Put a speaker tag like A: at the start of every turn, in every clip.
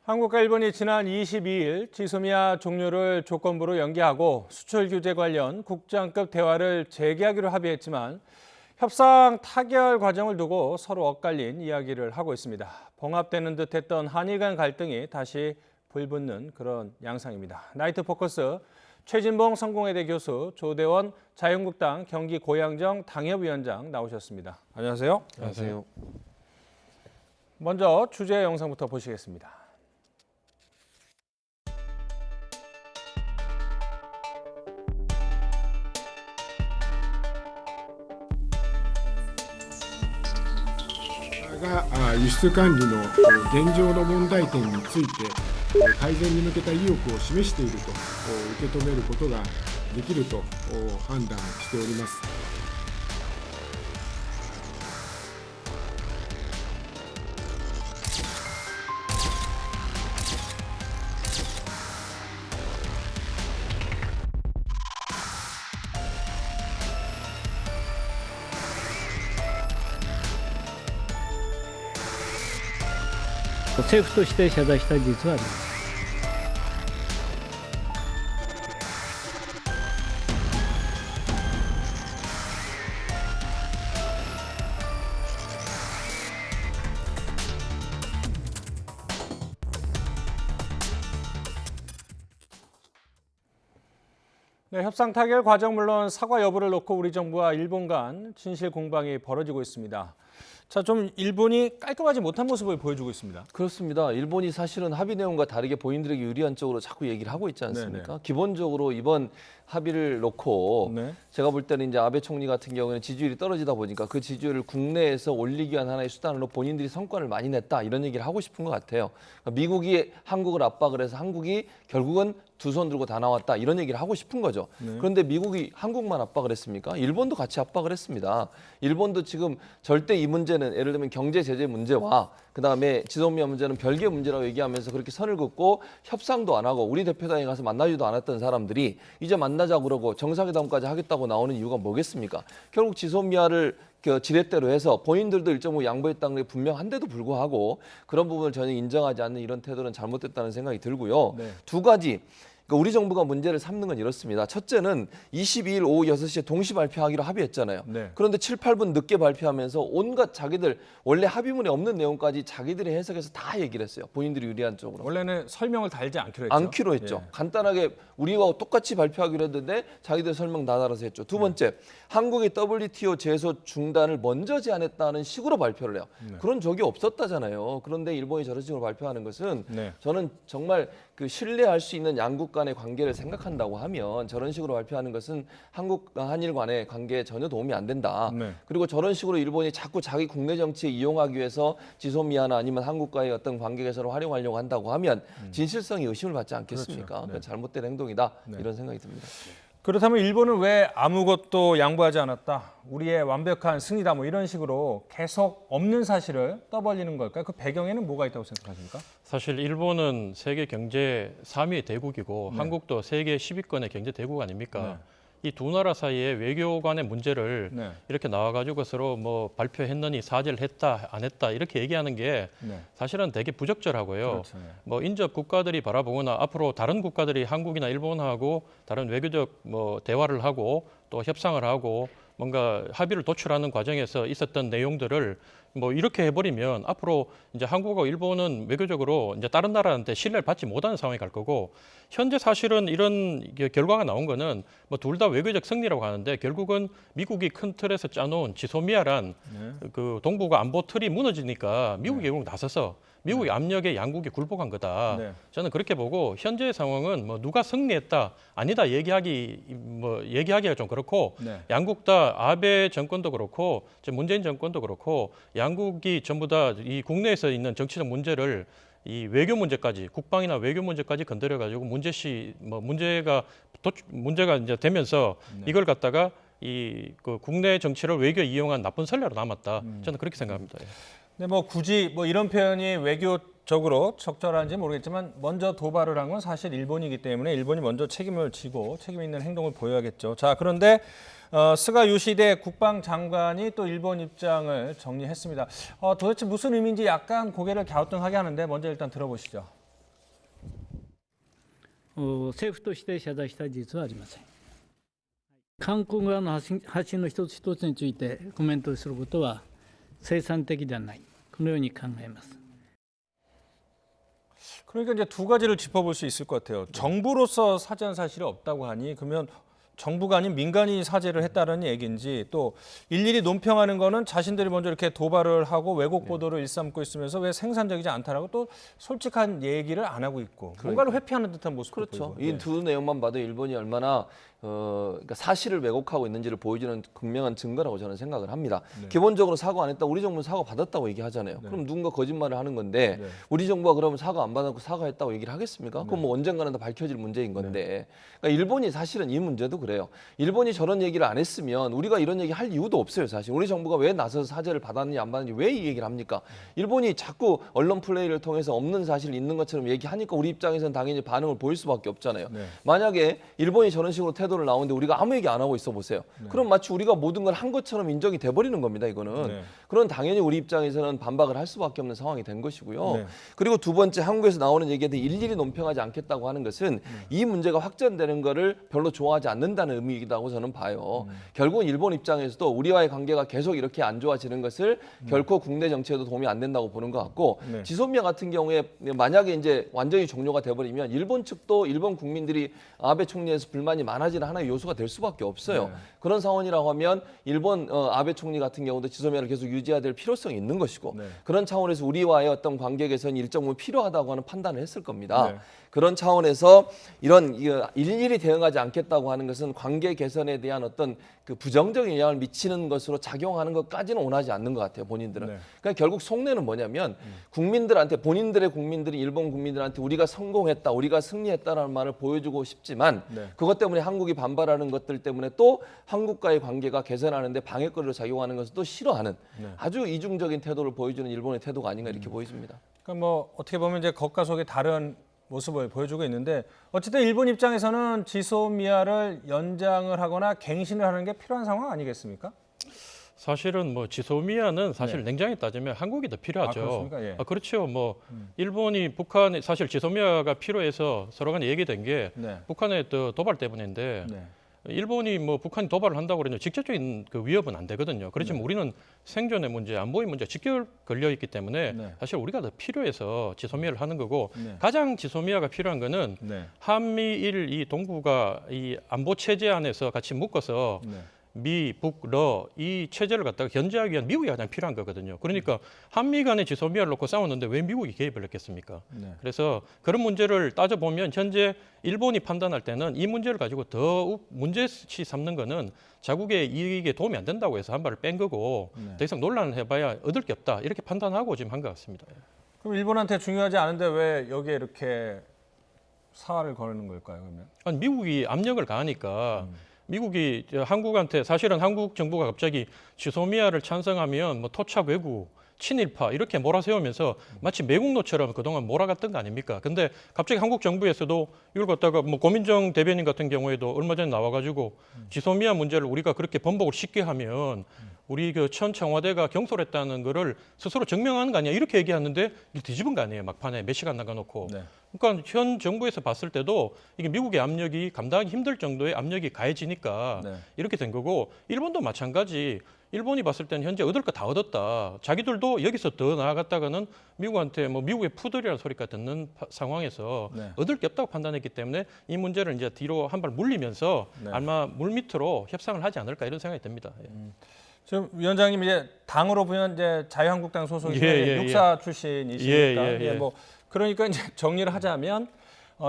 A: 한국과 일본이 지난 22일 지소미아 종료를 조건부로 연기하고 수출 규제 관련 국장급 대화를 재개하기로 합의했지만 협상 타결 과정을 두고 서로 엇갈린 이야기를 하고 있습니다. 봉합되는 듯했던 한일 간 갈등이 다시 불붙는 그런 양상입니다. 나이트 포커스 최진봉 성공회대 교수, 조대원 자유한국당 경기 고양정 당협위원장 나오셨습니다. 안녕하세요.
B: 안녕하세요.
A: 먼저 주제 영상부터 보시겠습니다.
C: が輸出管理の現状の問題点について改善に向けた意欲を示していると受け止めることができると判断しております。
D: 政府として謝罪した事実はあります。
A: 네, 협상 타결 과정 물론 사과 여부를 놓고 우리 정부와 일본 간 진실 공방이 벌어지고 있습니다. 자, 좀 일본이 깔끔하지 못한 모습을 보여주고 있습니다.
B: 그렇습니다. 일본이 사실은 합의 내용과 다르게 본인들에게 유리한 쪽으로 자꾸 얘기를 하고 있지 않습니까?
A: 네네.
B: 기본적으로 이번 합의를 놓고
A: 네.
B: 제가 볼 때는 이제 아베 총리 같은 경우에는 지지율이 떨어지다 보니까 그 지지율을 국내에서 올리기 위한 하나의 수단으로 본인들이 성과를 많이 냈다 이런 얘기를 하고 싶은 것 같아요. 그러니까 미국이 한국을 압박을 해서 한국이 결국은 두 손 들고 다 나왔다 이런 얘기를 하고 싶은 거죠.
A: 네.
B: 그런데 미국이 한국만 압박을 했습니까? 일본도 같이 압박을 했습니다. 일본도 지금 절대 이 문제는 예를 들면 경제 제재 문제와 그다음에 지소미아 문제는 별개 문제라고 얘기하면서 그렇게 선을 긋고 협상도 안 하고 우리 대표단에 가서 만나지도 않았던 사람들이 이제 만나자 그러고 정상회담까지 하겠다고 나오는 이유가 뭐겠습니까? 결국 지소미아를 지렛대로 해서 본인들도 일정 양보했다는 게 분명한데도 불구하고 그런 부분을 전혀 인정하지 않는 이런 태도는 잘못됐다는 생각이 들고요.
A: 네.
B: 두 가지. 그러니까 우리 정부가 문제를 삼는 건 이렇습니다. 첫째는 22일 오후 6시에 동시 발표하기로 합의했잖아요.
A: 네.
B: 그런데 7, 8분 늦게 발표하면서 온갖 자기들 원래 합의문에 없는 내용까지 자기들이 해석해서 다 얘기를 했어요. 본인들이 유리한 쪽으로.
A: 원래는 설명을 달지 않기로 했죠.
B: 않기로 했죠.
A: 예.
B: 간단하게 우리와 똑같이 발표하기로 했는데 자기들 설명 다 달아서 했죠. 두 번째, 한국이 WTO 제소 중단을 먼저 제안했다는 식으로 발표를 해요. 그런 적이 없었다잖아요. 그런데 일본이 저런 식으로 발표하는 것은
A: 네.
B: 저는 정말 그 신뢰할 수 있는 양국 간의 관계를 생각한다고 하면 저런 식으로 발표하는 것은 한국과 한일 간의 관계에 전혀 도움이 안 된다.
A: 네.
B: 그리고 저런 식으로 일본이 자꾸 자기 국내 정치에 이용하기 위해서 지소미아나 아니면 한국과의 어떤 관계 개선을 활용하려고 한다고 하면 진실성이 의심을 받지 않겠습니까?
A: 그렇죠. 네.
B: 그러니까 잘못된 행동이다.
A: 네.
B: 이런 생각이 듭니다.
A: 그렇다면 일본은 왜 아무것도 양보하지 않았다. 우리의 완벽한 승리다. 뭐 이런 식으로 계속 없는 사실을 떠벌리는 걸까요? 그 배경에는 뭐가 있다고 생각하십니까?
E: 사실 일본은 세계 경제 3위 대국이고
A: 네.
E: 한국도 세계 10위권의 경제 대국 아닙니까?
A: 네.
E: 이 두 나라 사이에 외교 간의 문제를
A: 네.
E: 이렇게 나와가지고 서로 뭐 발표했느니 사죄를 했다 안 했다 이렇게 얘기하는 게
A: 네.
E: 사실은 되게 부적절하고요.
A: 그렇죠. 네.
E: 뭐 인접 국가들이 바라보거나 앞으로 다른 국가들이 한국이나 일본하고 다른 외교적 뭐 대화를 하고 또 협상을 하고 뭔가 합의를 도출하는 과정에서 있었던 내용들을 뭐 이렇게 해버리면 앞으로 이제 한국하고 일본은 외교적으로 이제 다른 나라한테 신뢰를 받지 못하는 상황이 갈 거고 현재 사실은 이런 결과가 나온 거는 뭐 둘 다 외교적 승리라고 하는데 결국은 미국이 큰 틀에서 짜놓은 지소미아란
A: 네.
E: 그 동북아 안보 틀이 무너지니까 미국이 결국 나서서 미국의 압력에 양국이 굴복한 거다.
A: 네.
E: 저는 그렇게 보고 현재의 상황은 뭐 누가 승리했다 아니다 얘기하기가 좀 그렇고
A: 네.
E: 양국 다 아베 정권도 그렇고 문재인 정권도 그렇고 양국이 전부 다 이 국내에서 있는 정치적 문제를 이 외교 문제까지 국방이나 외교 문제까지 건드려 가지고 문제가 이제 되면서 이걸 갖다가 이 그 국내 정치를 외교 이용한 나쁜 선례로 남았다. 저는 그렇게 생각합니다. 예.
A: 근데 뭐 굳이 뭐 이런 표현이 외교적으로 적절한지 모르겠지만 먼저 도발을 한 건 사실 일본이기 때문에 일본이 먼저 책임을 지고 책임 있는 행동을 보여야겠죠. 자, 그런데 스가 요시대 국방장관이 또 일본 입장을 정리했습니다. 도대체 무슨 의미인지 약간 고개를 갸우뚱하게 하는데 먼저 일단 들어보시죠.
D: 政府として謝罪した事実はありません。韓国側の発信の一つ一つについてコメントすることは生産的ではない、このように考えます。
A: 그러니까 이제 두 가지를 짚어볼 수 있을 것 같아요. 정부로서 사죄한 사실이 없다고 하니 그러면 정부가 아닌 민간이 사죄를 했다는 얘기인지, 또 일일이 논평하는 거는 자신들이 먼저 이렇게 도발을 하고 왜곡 보도를 일삼고 있으면서 왜 생산적이지 않다라고 또 솔직한 얘기를 안 하고 있고 뭔가를 회피하는 듯한 모습도
B: 그렇죠.
A: 보이고.
B: 이 두 내용만 봐도 일본이 얼마나 그러니까 사실을 왜곡하고 있는지를 보여주는 분명한 증거라고 저는 생각을 합니다. 기본적으로 사과 안 했다. 우리 정부는 사과 받았다고 얘기하잖아요. 그럼 누군가 거짓말을 하는 건데 우리 정부가 그러면 사과 안 받았고 사과했다고 얘기를 하겠습니까? 그럼 뭐 언젠가는 다 밝혀질 문제인 건데. 그러니까 일본이 사실은 이 문제도 그래요. 일본이 저런 얘기를 안 했으면 우리가 이런 얘기 할 이유도 없어요. 사실 우리 정부가 왜 나서서 사죄를 받았는지 안 받았는지 왜 이 얘기를 합니까? 일본이 자꾸 언론 플레이를 통해서 없는 사실 있는 것처럼 얘기하니까 우리 입장에서는 당연히 반응을 보일 수밖에 없잖아요. 만약에 일본이 저런 식으로 태도를 나오는데 우리가 아무 얘기 안 하고 있어 보세요. 그럼 마치 우리가 모든 걸 한 것처럼 인정이 돼버리는 겁니다. 이거는. 그런 당연히 우리 입장에서는 반박을 할 수밖에 없는 상황이 된 것이고요. 그리고 두 번째, 한국에서 나오는 얘기에 대해 일일이 논평하지 않겠다고 하는 것은 이 문제가 확전되는 거를 별로 좋아하지 않는다는 의미이다고 저는 봐요. 결국은 일본 입장에서도 우리와의 관계가 계속 이렇게 안 좋아지는 것을 결코 국내 정치에도 도움이 안 된다고 보는 것 같고, 지소미아 같은 경우에 만약에 이제 완전히 종료가 돼버리면 일본 측도 일본 국민들이 아베 총리에서 불만이 많아지는 하나의 요소가 될 수밖에 없어요. 그런 상황이라고 하면 일본 아베 총리 같은 경우도 지소미아를 계속 유지해야 될 필요성이 있는 것이고, 그런 차원에서 우리와의 어떤 관계 개선이 일정 부분 필요하다고 하는 판단을 했을 겁니다. 그런 차원에서 이런 일일이 대응하지 않겠다고 하는 것은 관계 개선에 대한 어떤 그 부정적인 영향을 미치는 것으로 작용하는 것까지는 원하지 않는 것 같아요, 본인들은. 그러니까 결국 속내는 뭐냐면 국민들한테, 본인들의 국민들이 일본 국민들한테 우리가 성공했다, 우리가 승리했다라는 말을 보여주고 싶지만 그것 때문에 한국이 반발하는 것들 때문에 또 한국과의 관계가 개선하는데 방해거리로 작용하는 것을 또 싫어하는 아주 이중적인 태도를 보여주는 일본의 태도가 아닌가 이렇게 보여집니다.
A: 그러니까 뭐 어떻게 보면 이제 겉과 속의 다른 모습을 보여주고 있는데, 어쨌든 일본 입장에서는 지소미아를 연장을 하거나 갱신을 하는 게 필요한 상황 아니겠습니까?
E: 사실은 뭐 지소미아는 사실 냉정히 따지면 한국이 더 필요하죠.
A: 그렇습니까? 예.
E: 그렇죠. 뭐 일본이 북한에 사실 지소미아가 필요해서 서로 간에 얘기된 게 북한의 또 도발 때문인데 일본이 뭐 북한이 도발을 한다고 그러면 직접적인 그 위협은 안 되거든요. 그렇지만 우리는 생존의 문제, 안보의 문제 직결 걸려 있기 때문에 사실 우리가 더 필요해서 지소미아를 하는 거고, 가장 지소미아가 필요한 거는 한미일 이 동북아 이 안보 체제 안에서 같이 묶어서 미, 북, 러 이 체제를 갖다가 견제하기 위한 미국이 가장 필요한 거거든요. 그러니까 한미 간에 지소미아를 놓고 싸웠는데 왜 미국이 개입을 했겠습니까? 그래서 그런 문제를 따져보면 현재 일본이 판단할 때는 이 문제를 가지고 더욱 문제시 삼는 거는 자국의 이익에 도움이 안 된다고 해서 한 발을 뺀 거고, 더 이상 논란을 해봐야 얻을 게 없다 이렇게 판단하고 지금 한 것 같습니다.
A: 그럼 일본한테 중요하지 않은데 왜 여기에 이렇게 사활을 거는 걸까요, 그러면?
E: 아니, 미국이 압력을 가하니까 미국이 한국한테, 사실은 한국 정부가 갑자기 지소미아를 찬성하면 뭐 토착 왜구, 친일파 이렇게 몰아세우면서 마치 매국노처럼 그동안 몰아갔던 거 아닙니까? 근데 갑자기 한국 정부에서도 이걸 갖다가 뭐 고민정 대변인 같은 경우에도 얼마 전에 나와가지고 지소미아 문제를 우리가 그렇게 번복을 쉽게 하면 우리 그 천 청와대가 경솔했다는 거를 스스로 증명하는 거 아니야, 이렇게 얘기하는데 이게 뒤집은 거 아니에요, 막판에 몇 시간 나가놓고. 그러니까 현 정부에서 봤을 때도 이게 미국의 압력이 감당하기 힘들 정도의 압력이 가해지니까 이렇게 된 거고, 일본도 마찬가지. 일본이 봤을 때는 현재 얻을 거 다 얻었다. 자기들도 여기서 더 나아갔다가는 미국한테 뭐 미국의 푸들이라는 소리가 듣는 상황에서 얻을 게 없다고 판단했기 때문에 이 문제를 이제 뒤로 한 발 물리면서 아마 물밑으로 협상을 하지 않을까 이런 생각이 듭니다.
A: 지금 위원장님 이제 당으로 보면 이제 자유한국당 소속이신 육사 출신이시니까 뭐 그러니까 이제 정리를 하자면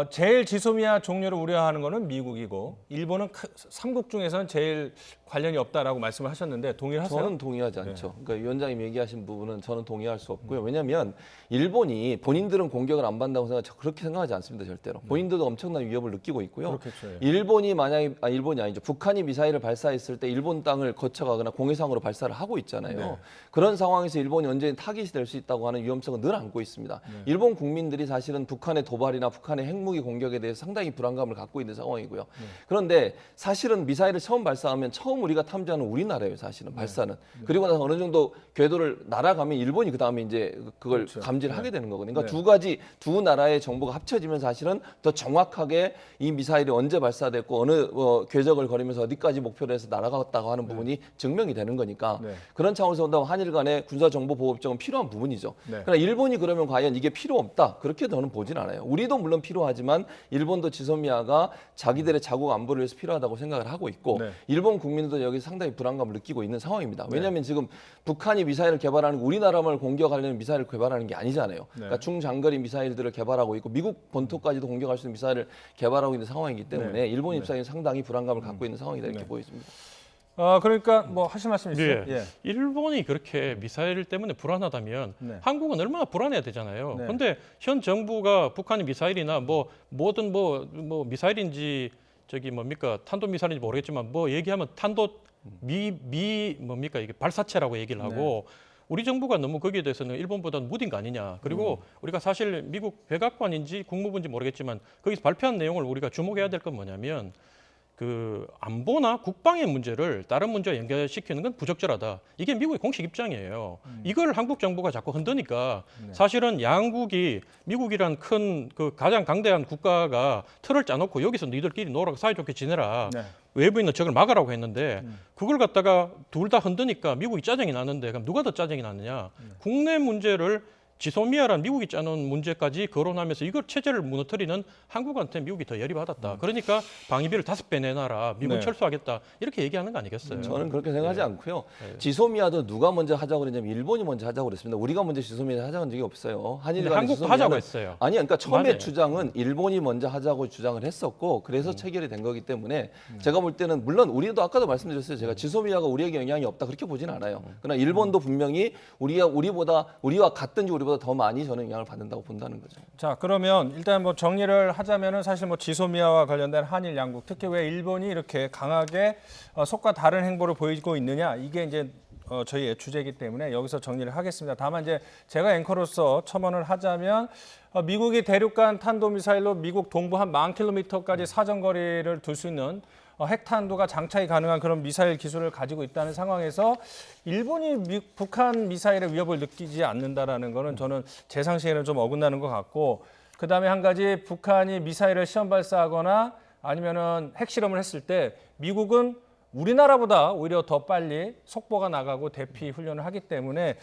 A: 제일 지소미아 종료를 우려하는 거는 미국이고, 일본은 삼국 중에서는 제일 관련이 없다라고 말씀을 하셨는데 동의하세요?
B: 저는 동의하지 않죠. 그러니까 위원장님 얘기하신 부분은 저는 동의할 수 없고요. 왜냐하면 일본이 본인들은 공격을 안 받는다고 그렇게 생각하지 않습니다, 절대로. 본인들도 엄청난 위협을 느끼고 있고요.
A: 그렇겠죠.
B: 일본이 만약에 일본이 아니죠. 북한이 미사일을 발사했을 때 일본 땅을 거쳐가거나 공해상으로 발사를 하고 있잖아요. 그런 상황에서 일본이 언제든 타깃이 될 수 있다고 하는 위험성은 늘 안고 있습니다. 일본 국민들이 사실은 북한의 도발이나 북한의 핵무기 공격에 대해서 상당히 불안감을 갖고 있는 상황이고요. 그런데 사실은 미사일을 처음 발사하면 처음 처음 우리가 탐지하는 우리나라예요, 사실은 발사는. 그리고 나서 어느 정도 궤도를 날아가면 일본이 그 다음에 이제 그걸
A: 그렇죠.
B: 감지를 하게 되는 거거든요. 그러니까
A: 네.
B: 두 나라의 정보가 합쳐지면 사실은 더 정확하게 이 미사일이 언제 발사됐고 어느 궤적을 거리면서 어디까지 목표로 해서 날아갔다고 하는 부분이 증명이 되는 거니까
A: 네.
B: 그런 차원에서 본다면 한일 간의 군사정보보호협정은 필요한 부분이죠.
A: 네.
B: 그러나 일본이 그러면 과연 이게 필요 없다 그렇게 저는 보진 않아요. 우리도 물론 필요하지만 일본도 지소미아가 자기들의 자국 안보를 위해서 필요하다고 생각을 하고 있고
A: 네.
B: 일본 국민들도 여기 상당히 불안감을 느끼고 있는 상황입니다. 왜냐하면 지금 북한이 미사일을 개발하는 우리나라를 공격하려는 미사일을 개발하는 게 아니잖아요. 그러니까 중장거리 미사일들을 개발하고 있고 미국 본토까지도 공격할 수 있는 미사일을 개발하고 있는 상황이기 때문에 일본 입장에서 상당히 불안감을 갖고 있는 상황이다 이렇게 보여집니다.
A: 그러니까 뭐 하실 말씀 있어요?
E: 예. 일본이 그렇게 미사일 때문에 불안하다면
A: 네.
E: 한국은 얼마나 불안해야 되잖아요.
A: 네.
E: 그런데 현 정부가 북한의 미사일이나 뭐 뭐든 뭐 미사일인지 저기 뭡니까 탄도 미사일인지 모르겠지만 뭐 얘기하면 탄도 뭡니까 이게 발사체라고 얘기를 하고 우리 정부가 너무 거기에 대해서는 일본보다는 무딘 거 아니냐. 그리고 우리가 사실 미국 백악관인지 국무부인지 모르겠지만 거기서 발표한 내용을 우리가 주목해야 될 건 뭐냐면 그 안보나 국방의 문제를 다른 문제와 연결시키는 건 부적절하다. 이게 미국의 공식 입장이에요. 이걸 한국 정부가 자꾸 흔드니까 사실은 양국이 미국이란 큰 그 가장 강대한 국가가 틀을 짜놓고 여기서 너희들끼리 놀아서 사이좋게 지내라.
A: 네.
E: 외부에 있는 적을 막으라고 했는데 그걸 갖다가 둘 다 흔드니까 미국이 짜증이 나는데 그럼 누가 더 짜증이 나느냐. 국내 문제를 지소미아란 미국이 짜놓은 문제까지 거론하면서 이걸 체제를 무너뜨리는 한국한테 미국이 더 열이 받았다. 그러니까 방위비를 5배 내놔라. 미국
A: 네.
E: 철수하겠다. 이렇게 얘기하는 거 아니겠어요?
B: 저는 그렇게 생각하지 않고요. 지소미아도 누가 먼저 하자고 그랬냐면 일본이 먼저 하자고 그랬습니다. 우리가 먼저 지소미아 하자고 한 적이 없어요. 한일
E: 근데
B: 간의
E: 한국도
B: 지소미아는
E: 하자고 했어요.
B: 아니, 그러니까 처음에
E: 맞아요.
B: 주장은 일본이 먼저 하자고 주장을 했었고 그래서 체결이 된 거기 때문에 제가 볼 때는 물론 우리도 아까도 말씀드렸어요. 제가 지소미아가 우리에게 영향이 없다 그렇게 보진 않아요. 그러나 일본도 분명히 우리와 같든지 우리보다 더 많이 저는 영향을 받는다고 본다는 거죠.
A: 자, 그러면 일단 뭐 정리를 하자면은 사실 뭐 지소미아와 관련된 한일 양국, 특히 왜 일본이 이렇게 강하게 속과 다른 행보를 보이고 있느냐, 이게 이제 저희의 주제이기 때문에 여기서 정리를 하겠습니다. 다만 이제 제가 앵커로서 첨언을 하자면 미국이 대륙간 탄도미사일로 미국 동부 한 10,000km까지 사정거리를 둘 수 있는 핵탄두가 장착이 가능한 그런 미사일 기술을 가지고 있다는 상황에서 일본이 북한 미사일의 위협을 느끼지 않는다라는 거는 저는 제 상식에는 좀 어긋나는 것 같고, 그다음에 한 가지 북한이 미사일을 시험 발사하거나 아니면은 핵실험을 했을 때 미국은 우리나라보다 오히려 더 빨리 속보가 나가고 대피 훈련을 하기 때문에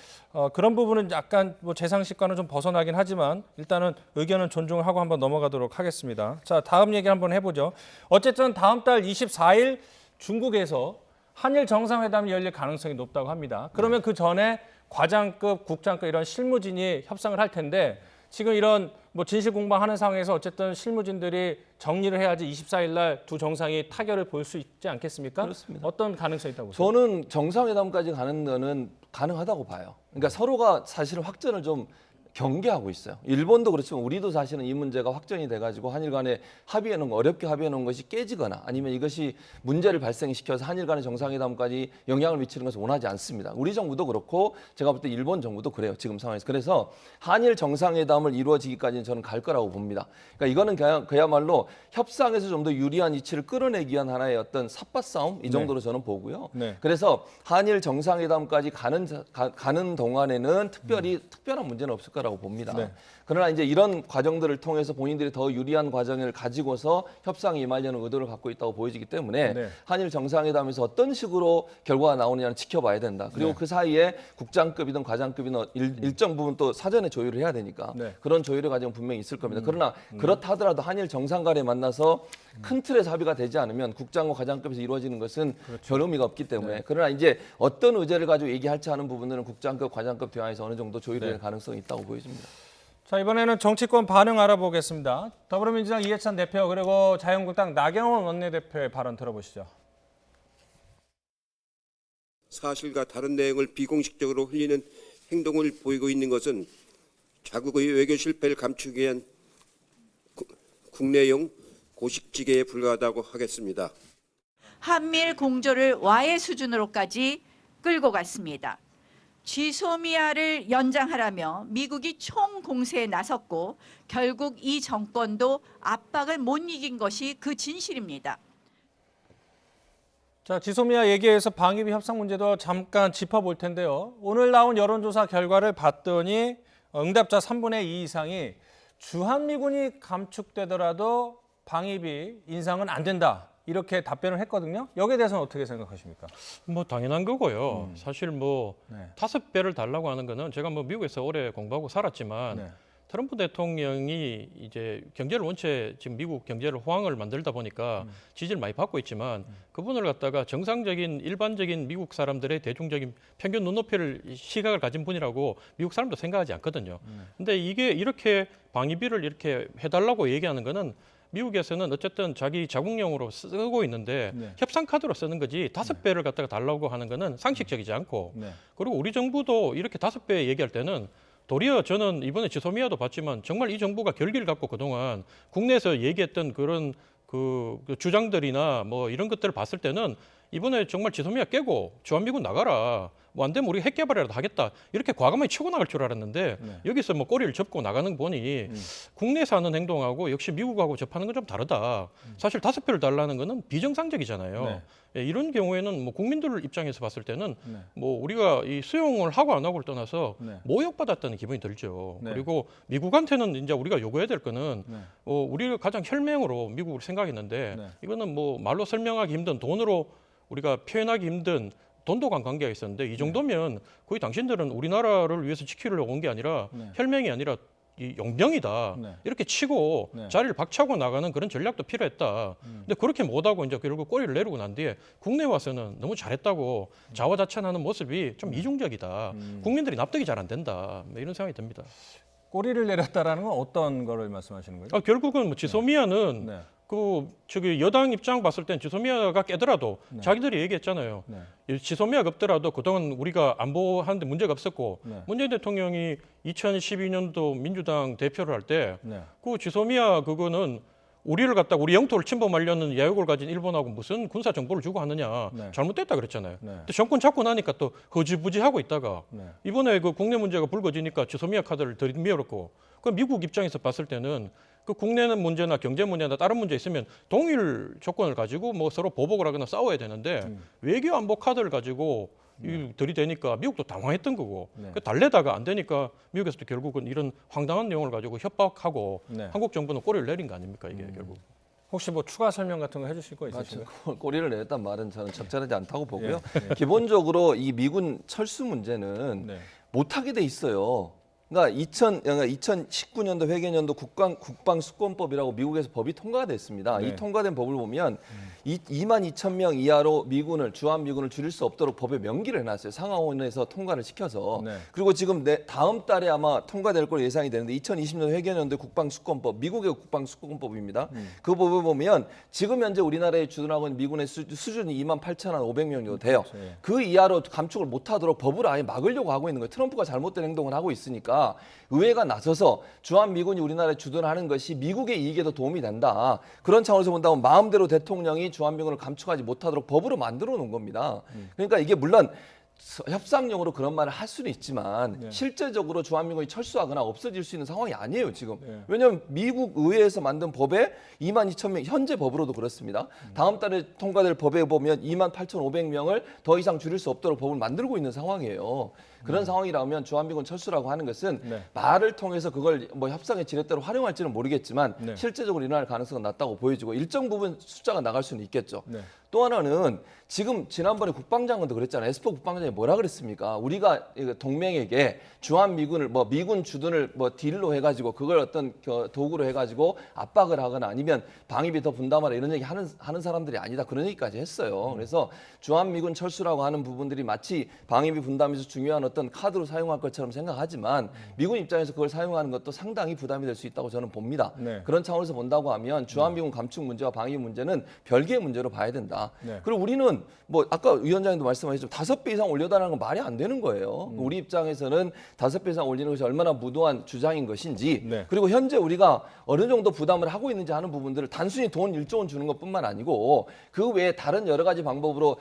A: 그런 부분은 약간 뭐 제 상식과는 좀 벗어나긴 하지만 일단은 의견은 존중을 하고 한번 넘어가도록 하겠습니다. 자, 다음 얘기 한번 해보죠. 어쨌든 다음 달 24일 중국에서 한일 정상회담이 열릴 가능성이 높다고 합니다. 그러면 그 전에 과장급, 국장급 이런 실무진이 협상을 할 텐데 지금 이런 뭐 진실 공방하는 상황에서 어쨌든 실무진들이 정리를 해야지 24일 날 두 정상이 타결을 볼 수 있지 않겠습니까?
B: 그렇습니다.
A: 어떤 가능성이 있다고 보세요?
B: 저는 정상회담까지 가는 거는 가능하다고 봐요. 그러니까 서로가 사실은 확전을 좀 경계하고 있어요. 일본도 그렇지만 우리도 사실은 이 문제가 확전이 돼가지고 한일 간에 합의해놓은 거, 어렵게 합의해놓은 것이 깨지거나 아니면 이것이 문제를 발생시켜서 한일 간의 정상회담까지 영향을 미치는 것을 원하지 않습니다. 우리 정부도 그렇고 제가 볼 때 일본 정부도 그래요. 지금 상황에서. 그래서 한일 정상회담을 이루어지기까지는 저는 갈 거라고 봅니다. 그러니까 이거는 그야말로 협상에서 좀 더 유리한 이치를 끌어내기 위한 하나의 어떤 삿바싸움 이 정도로 저는 보고요.
A: 네.
B: 그래서 한일 정상회담까지 가는 동안에는 특별한 문제는 없을 거라고 봅니다.
A: 네.
B: 그러나 이제 이런 과정들을 통해서 본인들이 더 유리한 과정을 가지고서 협상에 임하려는 의도를 갖고 있다고 보여지기 때문에
A: 네.
B: 한일 정상회담에서 어떤 식으로 결과가 나오느냐는 지켜봐야 된다. 그리고 그 사이에 국장급이든 과장급이든 일정 부분 또 사전에 조율을 해야 되니까
A: 네.
B: 그런 조율의 과정은 분명히 있을 겁니다. 그러나 그렇다 하더라도 한일 정상 간에 만나서 큰 틀에서 합의가 되지 않으면 국장과 과장급에서 이루어지는 것은 별 의미가 없기 때문에 그러나 이제 어떤 의제를 가지고 얘기할지 하는 부분들은 국장급, 과장급 대화에서 어느 정도 조율될
A: 네.
B: 가능성이 있다고 보여집니다.
A: 자, 이번에는 정치권 반응 알아보겠습니다. 더불어민주당 이해찬 대표 그리고 자유한국당 나경원 원내대표의 발언 들어보시죠.
F: 사실과 다른 내용을 비공식적으로 흘리는 행동을 보이고 있는 것은 자국의 외교 실패를 감추기 위한 국내용 고식지계에 불과하다고 하겠습니다.
G: 한미일 공조를 와해 수준으로까지 끌고 갔습니다. 지소미아를 연장하라며 미국이 총공세에 나섰고 결국 이 정권도 압박을 못 이긴 것이 그 진실입니다.
A: 자, 지소미아 얘기에서 방위비 협상 문제도 잠깐 짚어볼 텐데요. 오늘 나온 여론조사 결과를 봤더니 응답자 3분의 2 이상이 주한미군이 감축되더라도 방위비 인상은 안 된다. 이렇게 답변을 했거든요. 여기에 대해서는 어떻게 생각하십니까?
E: 뭐 당연한 거고요. 사실 뭐
A: 네.
E: 5배를 달라고 하는 거는 제가 뭐 미국에서 오래 공부하고 살았지만
A: 네.
E: 트럼프 대통령이 이제 경제를 원체 지금 미국 경제를 호황을 만들다 보니까 지지를 많이 받고 있지만 그분을 갖다가 정상적인 일반적인 미국 사람들의 대중적인 평균 눈높이를 시각을 가진 분이라고 미국 사람도 생각하지 않거든요. 근데 이게 이렇게 방위비를 이렇게 해달라고 얘기하는 거는 미국에서는 어쨌든 자기 자국용으로 쓰고 있는데
A: 네.
E: 협상 카드로 쓰는 거지 5배를 갖다가 달라고 하는 거는 상식적이지 않고
A: 네.
E: 그리고 우리 정부도 이렇게 5배 얘기할 때는 도리어 저는 이번에 지소미아도 봤지만 정말 이 정부가 결기를 갖고 그동안 국내에서 얘기했던 그런 그 주장들이나 뭐 이런 것들을 봤을 때는 이번에 정말 지소미아 깨고 주한미군 나가라. 뭐 안 되면 우리가 핵 개발이라도 하겠다. 이렇게 과감하게 치고 나갈 줄 알았는데
A: 네.
E: 여기서 뭐 꼬리를 접고 나가는 거 보니 국내에서 하는 행동하고 역시 미국하고 접하는 건 좀 다르다. 사실 5배를 달라는 거는 비정상적이잖아요.
A: 네.
E: 예, 이런 경우에는 뭐 국민들 입장에서 봤을 때는
A: 네.
E: 뭐 우리가 이 수용을 하고 안 하고를 떠나서
A: 네.
E: 모욕받았다는 기분이 들죠.
A: 네.
E: 그리고 미국한테는 이제 우리가 요구해야 될 거는
A: 네.
E: 우리가 가장 혈맹으로 미국을 생각했는데
A: 네.
E: 이거는 뭐 말로 설명하기 힘든 돈으로 우리가 표현하기 힘든 돈도 간 관계가 있었는데 이 정도면 거의 당신들은 우리나라를 위해서 지키려고 온 게 아니라
A: 네.
E: 혈맹이 아니라 이 용병이다.
A: 네.
E: 이렇게 치고
A: 네.
E: 자리를 박차고 나가는 그런 전략도 필요했다. 근데 그렇게 못하고 이제 결국 꼬리를 내리고 난 뒤에 국내 와서는 너무 잘했다고 자화자찬하는 모습이 좀 이중적이다. 국민들이 납득이 잘 안 된다. 뭐 이런 생각이 듭니다.
A: 꼬리를 내렸다라는 건 어떤 거를 말씀하시는 거죠?
E: 결국은 뭐 지소미아는
A: 네.
E: 그 저기 여당 입장 봤을 땐 지소미아가 깨더라도
A: 네.
E: 자기들이 얘기했잖아요.
A: 네.
E: 이 지소미아가 없더라도 그동안 우리가 안보하는데 문제가 없었고
A: 네.
E: 문재인 대통령이 2012년도 민주당 대표를 할 때
A: 네.
E: 그 지소미아 그거는 우리를 갖다가 우리 영토를 침범하려는 야욕을 가진 일본하고 무슨 군사 정보를 주고 하느냐
A: 네.
E: 잘못됐다 그랬잖아요.
A: 네.
E: 근데 정권 잡고 나니까 또 허지부지하고 있다가
A: 네.
E: 이번에 그 국내 문제가 불거지니까 지소미아 카드를 들이밀었고 그 미국 입장에서 봤을 때는 그 국내는 문제나 경제 문제나 다른 문제 있으면 동일 조건을 가지고 뭐 서로 보복을 하거나 싸워야 되는데 외교 안보 카드를 가지고 이 들이대니까 미국도 당황했던 거고
A: 네.
E: 그 달래다가 안 되니까 미국에서도 결국은 이런 황당한 내용을 가지고 협박하고
A: 네.
E: 한국 정부는 꼬리를 내린 거 아닙니까 이게 결국.
A: 혹시 뭐 추가 설명 같은 거 해주실 거 있으신가요?
B: 꼬리를 내렸단 말은 저는 적절하지 않다고 보고요.
A: 예.
B: 기본적으로 이 미군 철수 문제는
A: 네.
B: 못하게 돼 있어요. 그러니까 2019년도 회계년도 국방수권법이라고 미국에서 법이 통과가 됐습니다.
A: 네.
B: 이 통과된 법을 보면 22,000명 이하로 미군을 주한미군을 줄일 수 없도록 법에 명기를 해놨어요. 상하원에서 통과를 시켜서.
A: 네.
B: 그리고 지금 다음 달에 아마 통과될 걸로 예상이 되는데 2020년 회계년도 국방수권법, 미국의 국방수권법입니다. 그 법을 보면 지금 현재 우리나라에 주둔하고 있는 미군의 수준이 28,500명 정도 돼요.
A: 그렇죠. 예.
B: 그 이하로 감축을 못하도록 법을 아예 막으려고 하고 있는 거예요. 트럼프가 잘못된 행동을 하고 있으니까 의회가 나서서 주한미군이 우리나라에 주둔하는 것이 미국의 이익에도 도움이 된다. 그런 차원에서 본다면 마음대로 대통령이 주한미군을 감축하지 못하도록 법으로 만들어 놓은 겁니다. 그러니까 이게 물론 협상용으로 그런 말을 할 수는 있지만
A: 네.
B: 실제적으로 주한미군이 철수하거나 없어질 수 있는 상황이 아니에요 지금.
A: 네.
B: 왜냐하면 미국 의회에서 만든 법에 22,000명 현재 법으로도 그렇습니다. 다음 달에 통과될 법에 보면 28,500명을 더 이상 줄일 수 없도록 법을 만들고 있는 상황이에요. 그런 상황이라면 주한미군 철수라고 하는 것은
A: 네.
B: 말을 통해서 그걸 뭐 협상의 지렛대로 활용할지는 모르겠지만
A: 네.
B: 실제적으로 일어날 가능성은 낮다고 보여지고 일정 부분 숫자가 나갈 수는 있겠죠.
A: 네.
B: 또 하나는 지금 지난번에 국방장관도 그랬잖아요. 에스퍼 국방장관이 뭐라 그랬습니까? 우리가 동맹에게 주한미군을 뭐 미군 주둔을 뭐 딜로 해가지고 그걸 어떤 도구로 해가지고 압박을 하거나 아니면 방위비 더 분담하라 이런 얘기 하는 사람들이 아니다 그런 얘기까지 했어요. 그래서 주한미군 철수라고 하는 부분들이 마치 방위비 분담에서 중요한 어떤 카드로 사용할 것처럼 생각하지만 미군 입장에서 그걸 사용하는 것도 상당히 부담이 될 수 있다고 저는 봅니다.
A: 네.
B: 그런 차원에서 본다고 하면 주한미군 감축 문제와 방위 문제는 별개의 문제로 봐야 된다.
A: 네.
B: 그리고 우리는 뭐 아까 위원장님도 말씀하셨지만 5배 이상 올려달라는 건 말이 안 되는 거예요. 우리 입장에서는 5배 이상 올리는 것이 얼마나 무도한 주장인 것인지
A: 네.
B: 그리고 현재 우리가 어느 정도 부담을 하고 있는지 하는 부분들을 단순히 돈 1조 원 주는 것뿐만 아니고 그 외에 다른 여러 가지 방법으로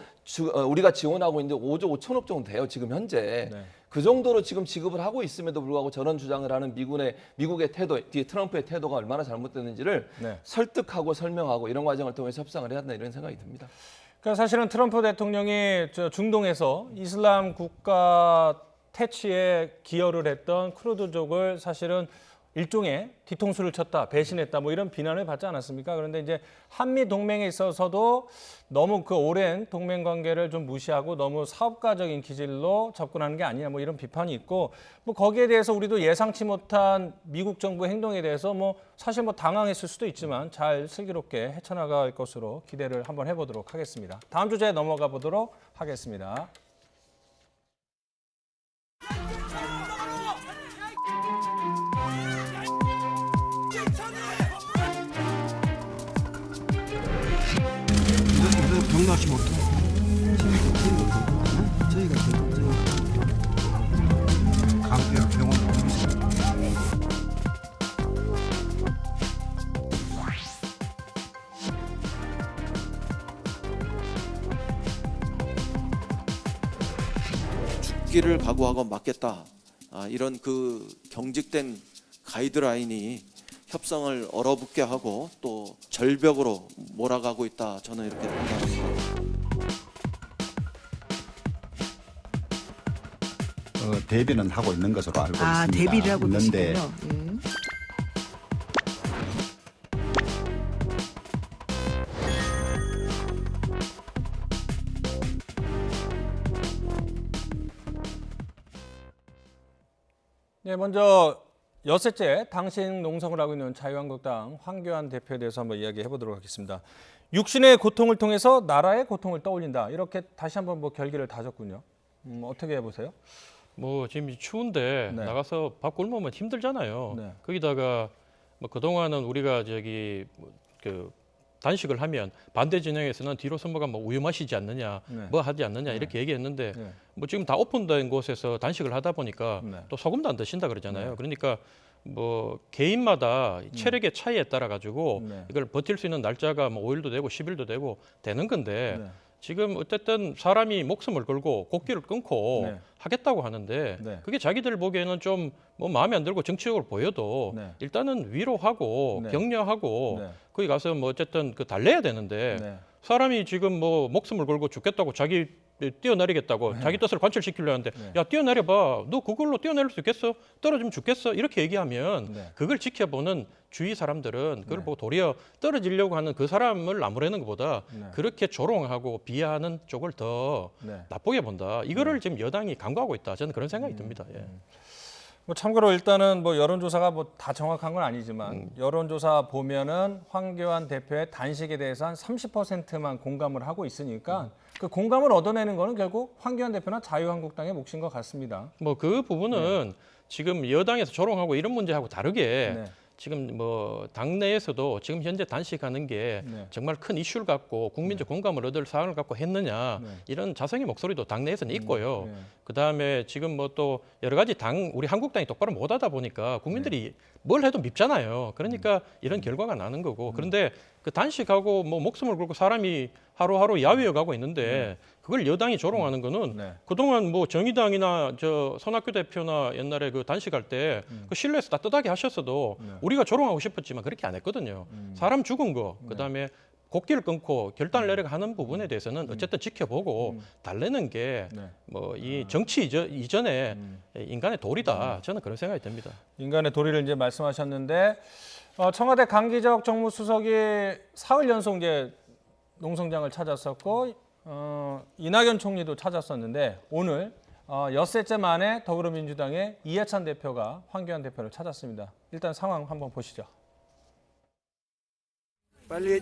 B: 우리가 지원하고 있는데 5조 5천억 정도 돼요. 지금 현재.
A: 네.
B: 그 정도로 지금 지급을 하고 있음에도 불구하고 저런 주장을 하는 미국의 태도, 뒤에 트럼프의 태도가 얼마나 잘못됐는지를
A: 네.
B: 설득하고 설명하고 이런 과정을 통해서 협상을 해야 한다 이런 생각이 듭니다.
A: 그러니까 사실은 트럼프 대통령이 중동에서 이슬람 국가 퇴치에 기여를 했던 쿠르드족을 사실은 일종의 뒤통수를 쳤다, 배신했다, 뭐 이런 비난을 받지 않았습니까? 그런데 이제 한미 동맹에 있어서도 너무 그 오랜 동맹 관계를 좀 무시하고 너무 사업가적인 기질로 접근하는 게 아니냐, 뭐 이런 비판이 있고, 뭐 거기에 대해서 우리도 예상치 못한 미국 정부 행동에 대해서 뭐 사실 뭐 당황했을 수도 있지만 잘 슬기롭게 헤쳐나갈 것으로 기대를 한번 해보도록 하겠습니다. 다음 주제에 넘어가 보도록 하겠습니다.
H: 경락이 못해. 저희가 강대로 병원
I: 죽기를 각오하고 맞겠다. 이런 그 경직된 가이드라인이 협상을 얼어붙게 하고 또 절벽으로 몰아가고 있다. 저는 이렇게 판단합니다.
J: 대비는 하고 있는 것으로 알고 있습니다.
K: 대비를 하고
J: 있는데
K: 계시군요.
A: 네, 먼저 여섯째 당신 농성을 하고 있는 자유한국당 황교안 대표에 대해서 한번 이야기해 보도록 하겠습니다. 육신의 고통을 통해서 나라의 고통을 떠올린다. 이렇게 다시 한번 뭐 결기를 다졌군요. 어떻게 해보세요?
E: 뭐 지금 추운데
A: 네.
E: 나가서 밥 굶으면 힘들잖아요.
A: 네.
E: 거기다가 뭐 그동안은 우리가 그 단식을 하면 반대 진영에서는 뒤로 선거가 뭐 우유 마시지 않느냐,
A: 네.
E: 뭐 하지 않느냐 이렇게 얘기했는데
A: 네.
E: 뭐 지금 다 오픈된 곳에서 단식을 하다 보니까
A: 네.
E: 또 소금도 안 드신다 그러잖아요.
A: 네.
E: 그러니까 뭐 개인마다 체력의 차이에 따라 가지고
A: 네.
E: 이걸 버틸 수 있는 날짜가 뭐 5일도 되고 10일도 되고 되는 건데
A: 네.
E: 지금 어쨌든 사람이 목숨을 걸고 곡기를 끊고
A: 네.
E: 하겠다고 하는데
A: 네.
E: 그게 자기들 보기에는 좀 뭐 마음에 안 들고 정치적으로 보여도
A: 네.
E: 일단은 위로하고
A: 네.
E: 격려하고
A: 네.
E: 거기 가서 뭐 어쨌든 그 달래야 되는데
A: 네.
E: 사람이 지금 뭐 목숨을 걸고 죽겠다고 자기 뛰어내리겠다고 자기 뜻을 관철시키려 하는데 야 뛰어내려봐 너 그걸로 뛰어내릴 수 있겠어? 떨어지면 죽겠어? 이렇게 얘기하면
A: 네.
E: 그걸 지켜보는 주위 사람들은 그걸
A: 네.
E: 보고 도리어 떨어지려고 하는 그 사람을 나무라는 것보다
A: 네.
E: 그렇게 조롱하고 비하하는 쪽을 더
A: 네.
E: 나쁘게 본다. 이거를 지금 여당이 강구하고 있다. 저는 그런 생각이 듭니다. 예.
A: 뭐 참고로 일단은 뭐 여론조사가 뭐 다 정확한 건 아니지만 여론조사 보면은 황교안 대표의 단식에 대해서 한 30%만 공감을 하고 있으니까 그 공감을 얻어내는 거는 결국 황교안 대표나 자유한국당의 몫인 것 같습니다.
E: 뭐 그 부분은 지금 여당에서 조롱하고 이런 문제하고 다르게
A: 네.
E: 지금 뭐 당내에서도 지금 현재 단식하는 게
A: 네.
E: 정말 큰 이슈를 갖고 국민적 공감을 얻을 사안을 갖고 했느냐
A: 네.
E: 이런 자성의 목소리도 당내에서는 있고요.
A: 네.
E: 그다음에 지금 뭐 또 여러 가지 우리 한국당이 똑바로 못하다 보니까 국민들이 뭘 해도 밉잖아요. 그러니까 이런 결과가 나는 거고. 그런데 그 단식하고 뭐 목숨을 걸고 사람이 하루하루 야위어 가고 있는데 그걸 여당이 조롱하는 거는
A: 네.
E: 그동안 뭐 정의당이나 저 손학규 대표나 옛날에 그 단식할 때 그 실내에서 따뜻하게 하셨어도 우리가 조롱하고 싶었지만 그렇게 안 했거든요. 사람 죽은 거, 그다음에 곡기를 끊고 결단을 내려가 하는 부분에 대해서는 어쨌든 지켜보고 달래는 게 뭐 이 정치 이전에 인간의 도리다. 저는 그런 생각이 듭니다.
A: 인간의 도리를 이제 말씀하셨는데 청와대 강기적 정무수석이 사흘 연속 이제 농성장을 찾았었고 이낙연 총리도 찾았었는데 오늘 엿새째 만에 더불어민주당의 이해찬 대표가 황교안 대표를 찾았습니다. 일단 상황 한번 보시죠.
F: 빨리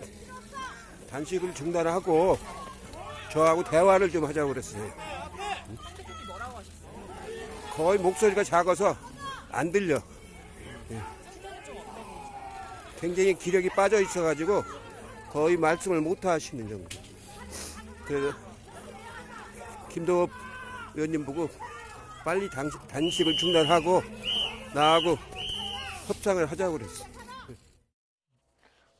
F: 단식을 중단하고 저하고 대화를 좀 하자고 그랬어요. 거의 목소리가 작아서 안 들려. 굉장히 기력이 빠져 있어가지고 거의 말씀을 못 하시는 정도. 그래서 김도읍 의원님 보고 빨리 단식을 중단하고 나하고 협상을 하자고 그랬어요.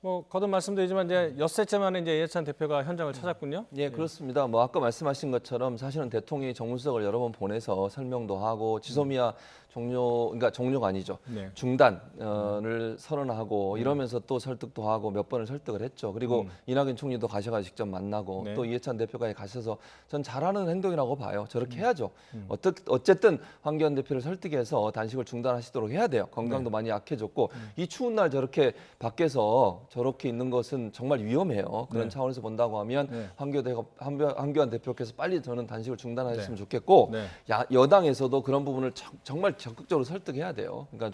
A: 뭐 거듭 말씀드리지만 이제 엿새째 만에 이제 이해찬 대표가 현장을 찾았군요.
B: 예, 그렇습니다. 뭐 아까 말씀하신 것처럼 사실은 대통령이 정무수석을 여러 번 보내서 설명도 하고 지소미아 그러니까 종료가 아니죠.
A: 네.
B: 중단을 선언하고 이러면서 또 설득도 하고 몇 번을 설득을 했죠. 그리고 이낙연 총리도 가셔가지고 직접 만나고
A: 네.
B: 또 이해찬 대표까지 가셔서 전 잘하는 행동이라고 봐요. 저렇게 해야죠. 어쨌든 황교안 대표를 설득해서 단식을 중단하시도록 해야 돼요. 건강도 많이 약해졌고 이 추운 날 저렇게 밖에서 저렇게 있는 것은 정말 위험해요. 그런 차원에서 본다고 하면 황교안 대표께서 빨리 저는 단식을 중단하셨으면 좋겠고
A: 네.
B: 여당에서도 그런 부분을 정말 적극적으로 설득해야 돼요. 그러니까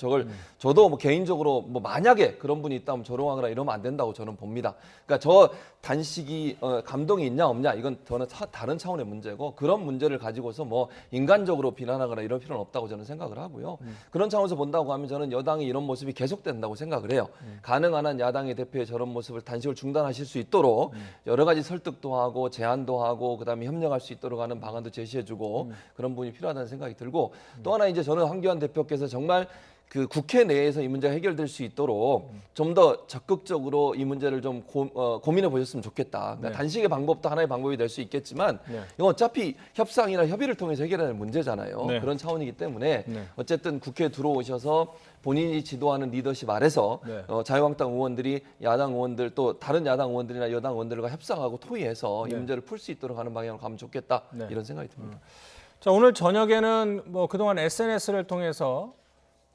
B: 저도 뭐 개인적으로 뭐 만약에 그런 분이 있다면 조롱하거나 이러면 안 된다고 저는 봅니다. 그러니까 저 단식이 감동이 있냐 없냐 이건 저는 다른 차원의 문제고 그런 문제를 가지고서 뭐 인간적으로 비난하거나 이럴 필요는 없다고 저는 생각을 하고요. 그런 차원에서 본다고 하면 저는 여당이 이런 모습이 계속된다고 생각을 해요. 가능한 한 야당의 대표의 저런 모습을 단식을 중단하실 수 있도록 여러 가지 설득도 하고 제안도 하고 그다음에 협력할 수 있도록 하는 방안도 제시해주고 그런 부분이 필요하다는 생각이 들고 또 하나 이제 저는 황교안 대표께서 정말 그 국회 내에서 이 문제가 해결될 수 있도록 좀 더 적극적으로 이 문제를 좀 고민해 보셨으면 좋겠다. 그러니까 단식의 방법도 하나의 방법이 될 수 있겠지만 이건 어차피 협상이나 협의를 통해서 해결하는 문제잖아요.
A: 네.
B: 그런 차원이기 때문에
A: 네.
B: 어쨌든 국회에 들어오셔서 본인이 지도하는 리더십 아래서
A: 네.
B: 자유한국당 의원들이 야당 의원들 또 다른 야당 의원들이나 여당 의원들과 협상하고 토의해서 이 문제를 풀 수 있도록 하는 방향으로 가면 좋겠다.
A: 네.
B: 이런 생각이 듭니다.
A: 자, 오늘 저녁에는 뭐 그동안 SNS를 통해서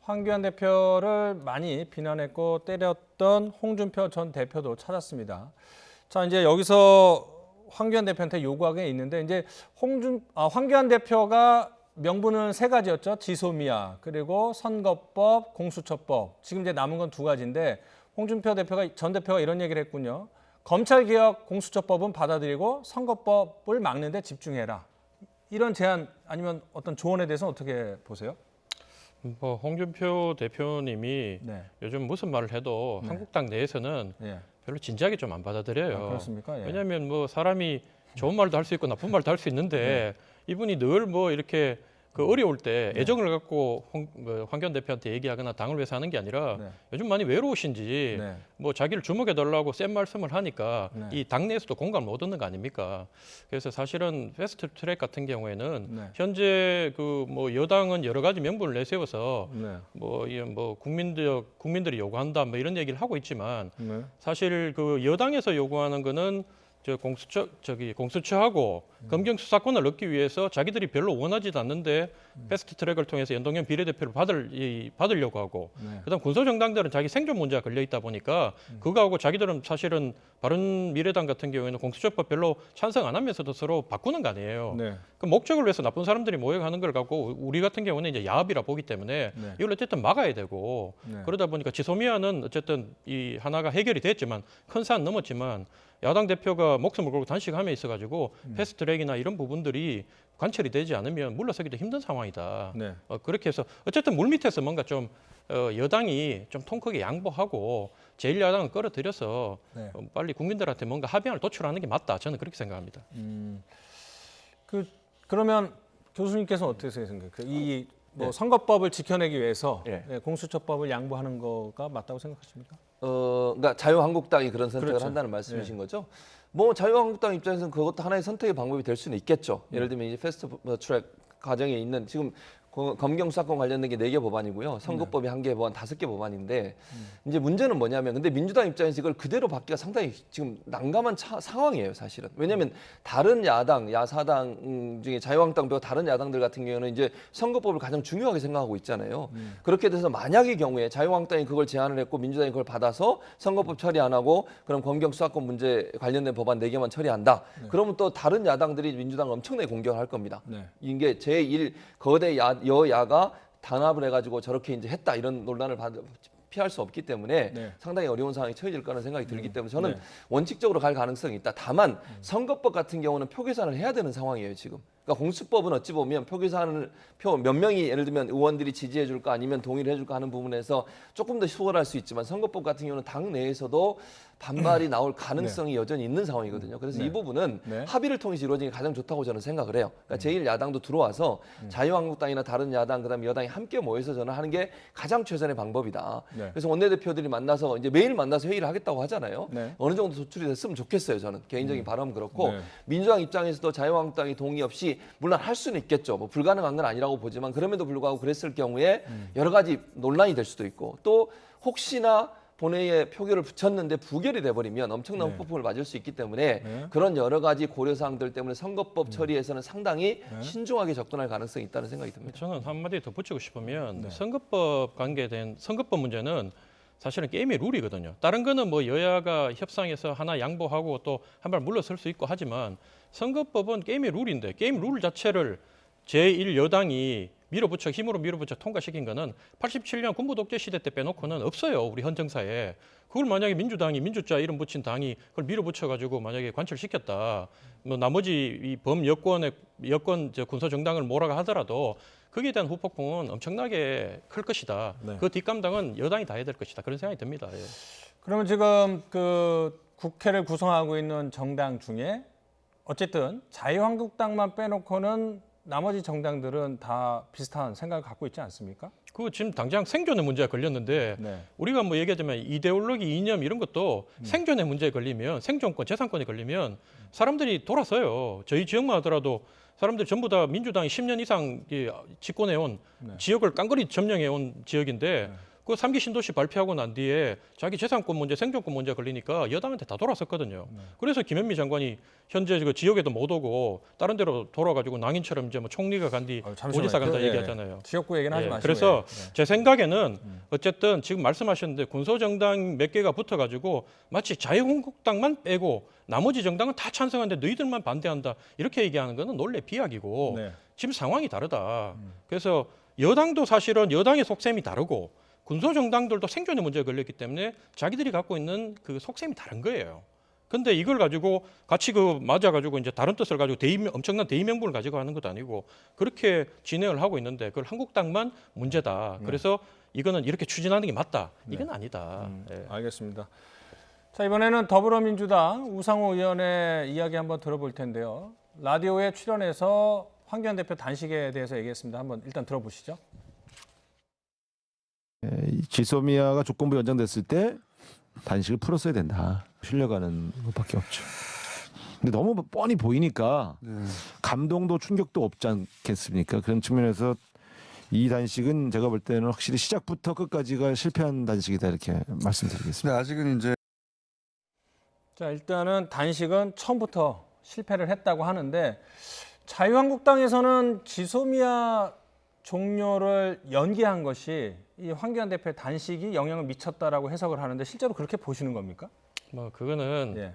A: 황교안 대표를 많이 비난했고 때렸던 홍준표 전 대표도 찾았습니다. 자, 이제 여기서 황교안 대표한테 요구하는 게 있는데 이제 황교안 대표가 명분은 세 가지였죠. 지소미아 그리고 선거법, 공수처법. 지금 이제 남은 건 두 가지인데 홍준표 전 대표가 이런 얘기를 했군요. 검찰개혁, 공수처법은 받아들이고 선거법을 막는 데 집중해라. 이런 제안 아니면 어떤 조언에 대해서는 어떻게 보세요?
E: 뭐 홍준표 대표님이
A: 네.
E: 요즘 무슨 말을 해도 한국당 내에서는
A: 예.
E: 별로 진지하게 좀 안 받아들여요.
A: 아, 그렇습니까? 예.
E: 왜냐하면 뭐 사람이 좋은 말도 할 수 있고 나쁜 말도 할 수 있는데 이분이 늘 뭐 이렇게 그 어려울 때 애정을 갖고 황교안 대표한테 얘기하거나 당을 위해서 하는 게 아니라
A: 네.
E: 요즘 많이 외로우신지
A: 네.
E: 뭐 자기를 주목해달라고 센 말씀을 하니까
A: 네.
E: 이 당내에서도 공감을 못 얻는 거 아닙니까? 그래서 사실은 패스트 트랙 같은 경우에는
A: 네.
E: 현재 그 뭐 여당은 여러 가지 명분을 내세워서
A: 네.
E: 뭐 국민들이 요구한다 뭐 이런 얘기를 하고 있지만
A: 네.
E: 사실 그 여당에서 요구하는 거는 공수처하고 검경 수사권을 얻기 위해서 자기들이 별로 원하지도 않는데 패스트 트랙을 통해서 연동형 비례대표를 받으려고 하고
A: 네.
E: 그다음 군소정당들은 자기 생존 문제가 걸려 있다 보니까 그거하고 자기들은 사실은 바른미래당 같은 경우에는 공수처법 별로 찬성 안 하면서도 서로 바꾸는 거 아니에요.
A: 네.
E: 그 목적을 위해서 나쁜 사람들이 모여가는 걸 갖고 우리 같은 경우는 이제 야합이라 보기 때문에
A: 네.
E: 이걸 어쨌든 막아야 되고
A: 네.
E: 그러다 보니까 지소미아는 어쨌든 이 하나가 해결이 됐지만 큰 산 넘었지만 야당 대표가 목숨을 걸고 단식함에 있어가지고 패스트트랙이나 이런 부분들이 관철이 되지 않으면 물러서기도 힘든 상황이다.
A: 네.
E: 그렇게 해서 어쨌든 물밑에서 뭔가 좀 여당이 좀 통 크게 양보하고 제1야당을 끌어들여서
A: 네.
E: 빨리 국민들한테 뭔가 합의안을 도출하는 게 맞다. 저는 그렇게 생각합니다.
A: 그러면 교수님께서 어떻게 생각해요? 이 뭐
B: 네.
A: 선거법을 지켜내기 위해서
B: 네.
A: 공수처법을 양보하는 거가 맞다고 생각하십니까?
B: 그러니까 자유한국당이 그런 선택을
A: 그렇죠.
B: 한다는 말씀이신 거죠? 뭐 자유한국당 입장에서는 그것도 하나의 선택의 방법이 될 수는 있겠죠. 예를 들면 이제 패스트 트랙 과정에 있는 지금 검경 수사권 관련된 게 4개 법안이고요. 선거법이 1개 법안, 5개 법안인데 이제 문제는 뭐냐면 근데 민주당 입장에서 이걸 그대로 받기가 상당히 지금 난감한 상황이에요, 사실은. 왜냐하면 다른 야당, 야사당 중에 자유한국당 빼고 다른 야당들 같은 경우는 이제 선거법을 가장 중요하게 생각하고 있잖아요. 그렇게 돼서 만약의 경우에 자유한국당이 그걸 제안을 했고 민주당이 그걸 받아서 선거법 처리 안 하고 그럼 검경 수사권 문제 관련된 법안 4개만 처리한다. 그러면 또 다른 야당들이 민주당을 엄청나게 공격을 할 겁니다.
A: 네.
B: 이게 제1 거대 여야가 단합을 해가지고 저렇게 이제 했다 이런 논란을 피할 수 없기 때문에
A: 네.
B: 상당히 어려운 상황이 처해질 거라는 생각이 들기 때문에 저는
A: 네.
B: 원칙적으로 갈 가능성이 있다. 다만 선거법 같은 경우는 표 계산을 해야 되는 상황이에요 지금. 그러니까 공수법은 어찌 보면 표 계산을 몇 명이 예를 들면 의원들이 지지해 줄까 아니면 동의를 해줄까 하는 부분에서 조금 더 수월할 수 있지만 선거법 같은 경우는 당 내에서도 반발이 나올 가능성이 여전히 있는 상황이거든요. 그래서
A: 네.
B: 이 부분은
A: 네.
B: 합의를 통해서 이루어지는 게 가장 좋다고 저는 생각을 해요. 그러니까 제1야당도 들어와서 자유한국당이나 다른 야당 그다음에 여당이 함께 모여서 저는 하는 게 가장 최선의 방법이다.
A: 네.
B: 그래서 원내대표들이 만나서 이제 매일 만나서 회의를 하겠다고 하잖아요.
A: 네.
B: 어느 정도 도출이 됐으면 좋겠어요. 저는 개인적인 바람은 그렇고
A: 네.
B: 민주당 입장에서도 자유한국당이 동의 없이 것이 물론 할 수는 있겠죠. 뭐 불가능한 건 아니라고 보지만 그럼에도 불구하고 그랬을 경우에 여러 가지 논란이 될 수도 있고 또 혹시나 본회의에 표결을 붙였는데 부결이 돼버리면 엄청난 후폭풍을 맞을 수 있기 때문에 그런 여러 가지 고려사항들 때문에 선거법 처리에서는 상당히 신중하게 접근할 가능성이 있다는 생각이 듭니다.
E: 저는 한마디 더 붙이고 싶으면 선거법 관계된 선거법 문제는 사실은 게임의 룰이거든요. 다른 거는 뭐 여야가 협상해서 하나 양보하고 또 한 발 물러설 수 있고 하지만 선거법은 게임의 룰인데 게임 룰 자체를 제1여당이 힘으로 밀어붙여 통과시킨 거는 87년 군부 독재 시대 때 빼놓고는 없어요. 우리 현 정사에. 그걸 만약에 민주당이 민주자 이름 붙인 당이 그걸 밀어붙여 가지고 만약에 관철시켰다. 뭐 나머지 이 범여권의 여권 군소 정당을 뭐라고 하더라도 거기에 대한 후폭풍은 엄청나게 클 것이다. 그 뒷감당은 여당이 다 해야 될 것이다. 그런 생각이 듭니다. 예.
A: 그러면 지금 그 국회를 구성하고 있는 정당 중에 어쨌든 자유한국당만 빼놓고는 나머지 정당들은 다 비슷한 생각을 갖고 있지 않습니까?
E: 그 지금 당장 생존의 문제가 걸렸는데 우리가 뭐 얘기하자면 이데올로기 이념 이런 것도 생존의 문제에 걸리면 생존권, 재산권에 걸리면 사람들이 돌아서요. 저희 지역만 하더라도 사람들이 전부 다 민주당이 10년 이상 집권해온 지역을 깡그리 점령해온 지역인데 그 3기 신도시 발표하고 난 뒤에 자기 재산권 문제, 생존권 문제 걸리니까 여당한테 다 돌아섰거든요. 그래서 김현미 장관이 현재 그 지역에도 못 오고 다른 데로 돌아가지고 낭인처럼 이제 뭐 총리가 간 뒤 도지사 간다 얘기하잖아요.
A: 지역구 얘기는 하지 마시고.
E: 그래서 제 생각에는 어쨌든 지금 말씀하셨는데 군소정당 몇 개가 붙어가지고 마치 자유한국당만 빼고 나머지 정당은 다 찬성하는데 너희들만 반대한다 이렇게 얘기하는 거는 논리 비약이고 지금 상황이 다르다. 그래서 여당도 사실은 여당의 속셈이 다르고 군소정당들도 생존의 문제에 걸렸기 때문에 자기들이 갖고 있는 그 속셈이 다른 거예요. 근데 이걸 가지고 같이 맞아가지고 이제 다른 뜻을 가지고 엄청난 대의명분을 가지고 하는 것도 아니고 그렇게 진행을 하고 있는데 그걸 한국당만 문제다. 그래서 이거는 이렇게 추진하는 게 맞다. 이건 아니다.
A: 알겠습니다. 자, 이번에는 더불어민주당 우상호 의원의 이야기 한번 들어볼 텐데요. 라디오에 출연해서 황교안 대표 단식에 대해서 얘기했습니다. 한번 일단 들어보시죠.
K: 지소미아가 조건부 연장됐을 때 단식을 풀었어야 된다. 실려가는 것밖에 없죠. 근데 너무 뻔히 보이니까 감동도 충격도 없지 않겠습니까? 그런 측면에서 이 단식은 제가 볼 때는 확실히 시작부터 끝까지가 실패한 단식이다 이렇게 말씀드리겠습니다.
H: 근데 아직은 이제
A: 자, 일단은 단식은 처음부터 실패를 했다고 하는데 자유한국당에서는 지소미아 종료를 연기한 것이 이 황교안 대표의 단식이 영향을 미쳤다라고 해석을 하는데 실제로 그렇게 보시는 겁니까?
E: 뭐 그거는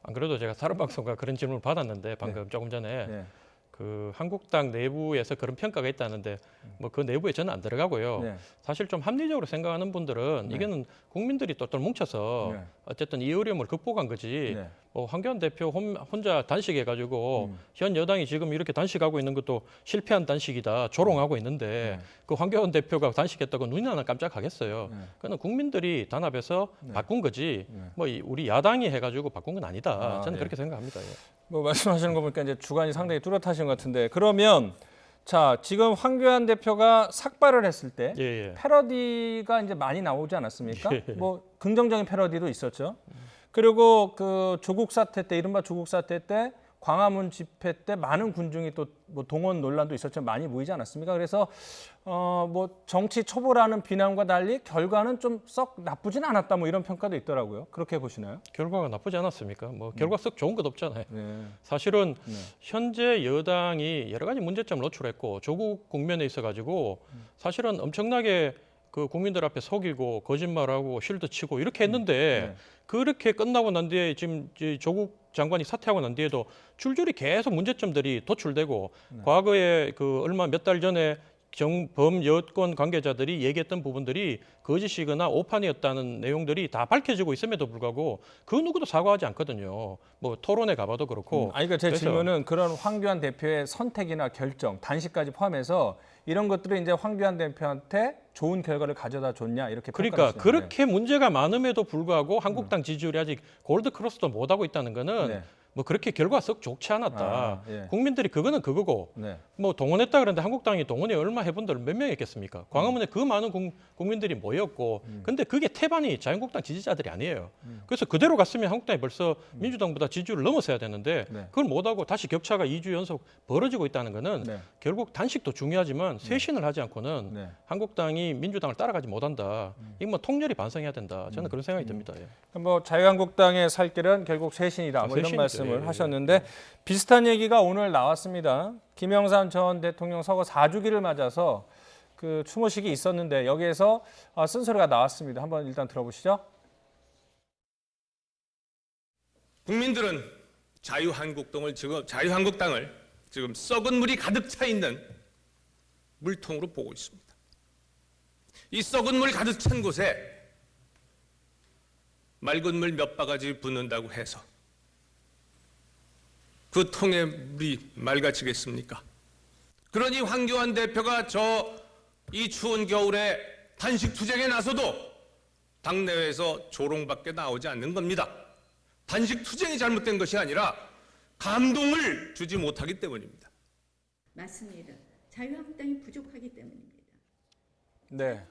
E: 안 그래도 제가 다른 방송과 그런 질문을 받았는데 방금 조금 전에 그 한국당 내부에서 그런 평가가 있다는데 뭐 그 내부에 저는 안 들어가고요. 사실 좀 합리적으로 생각하는 분들은 이거는 국민들이 똘똘 뭉쳐서 어쨌든 이 어려움을 극복한 거지. 뭐 황교안 대표 혼자 단식해가지고 현 여당이 지금 이렇게 단식하고 있는 것도 실패한 단식이다 조롱하고 있는데 그 황교안 대표가 단식했다고 눈이 하나 깜짝하겠어요. 그는 국민들이 단합해서 바꾼 거지. 뭐 우리 야당이 해가지고 바꾼 건 아니다. 저는 그렇게 생각합니다.
A: 뭐 말씀하시는 거 보니까 이제 주관이 상당히 뚜렷하신 것 같은데 그러면 자 지금 황교안 대표가 삭발을 했을 때 패러디가 이제 많이 나오지 않았습니까? 뭐 긍정적인 패러디도 있었죠. 그리고 그 조국 사태 때 이른바 조국 사태 때 광화문 집회 때 많은 군중이 또 뭐 동원 논란도 있었지만 많이 모이지 않았습니까? 그래서 뭐 정치 초보라는 비난과 달리 결과는 좀 썩 나쁘진 않았다 뭐 이런 평가도 있더라고요. 그렇게 보시나요?
E: 결과가 나쁘지 않았습니까? 뭐 결과 썩 좋은 것 없잖아요. 사실은 현재 여당이 여러 가지 문제점을 노출했고 조국 국면에 있어가지고 사실은 엄청나게 그 국민들 앞에 속이고 거짓말하고 쉴드 치고 이렇게 했는데 그렇게 끝나고 난 뒤에 지금 조국 장관이 사퇴하고 난 뒤에도 줄줄이 계속 문제점들이 도출되고 과거에 그 얼마 몇 달 전에 범여권 관계자들이 얘기했던 부분들이 거짓이거나 오판이었다는 내용들이 다 밝혀지고 있음에도 불구하고 그 누구도 사과하지 않거든요. 뭐 토론회 가봐도 그렇고.
A: 아니 그러니까 제 질문은 그런 황교안 대표의 선택이나 결정, 단식까지 포함해서 이런 것들이 이제 황교안 대표한테 좋은 결과를 가져다 줬냐 이렇게
E: 그러니까 그렇게 문제가 많음에도 불구하고 한국당 지지율이 아직 골드 크로스도 못 하고 있다는 거는 뭐 그렇게 결과가 썩 좋지 않았다.
A: 아, 예.
E: 국민들이 그거는 그거고
A: 네.
E: 뭐 동원했다 그러는데 한국당이 동원이 얼마 해본들 몇 명 했겠습니까? 광화문에 그 많은 국민들이 모였고 근데 그게 태반이 자유한국당 지지자들이 아니에요. 그래서 그대로 갔으면 한국당이 벌써 민주당보다 지지율을 넘어서야 되는데
A: 네.
E: 그걸 못하고 다시 격차가 2주 연속 벌어지고 있다는 거는
A: 네.
E: 결국 단식도 중요하지만 쇄신을 하지 않고는
A: 네.
E: 한국당이 민주당을 따라가지 못한다. 이건 뭐 통렬히 반성해야 된다. 저는 그런 생각이 듭니다. 예.
A: 뭐 자유한국당의 살 길은 결국 쇄신이다. 뭐 이런
E: 쇄신이죠.
A: 말씀을
E: 예, 예.
A: 하셨는데 비슷한 얘기가 오늘 나왔습니다. 김영삼 전 대통령 서거 4주기를 맞아서 그 추모식이 있었는데 여기에서 쓴소리가 나왔습니다. 한번 일단 들어보시죠.
L: 국민들은 자유한국당을 지금 썩은 물이 가득 차 있는 물통으로 보고 있습니다. 이 썩은 물 가득 찬 곳에 맑은 물 몇 바가지 붓는다고 해서 그 통에 물이 맑아지겠습니까? 그러니 황교안 대표가 이 추운 겨울에 단식 투쟁에 나서도 당내에서 조롱밖에 나오지 않는 겁니다. 단식 투쟁이 잘못된 것이 아니라 감동을 주지 못하기 때문입니다.
G: 맞습니다. 자유한국당이 부족하기 때문입니다.
A: 네.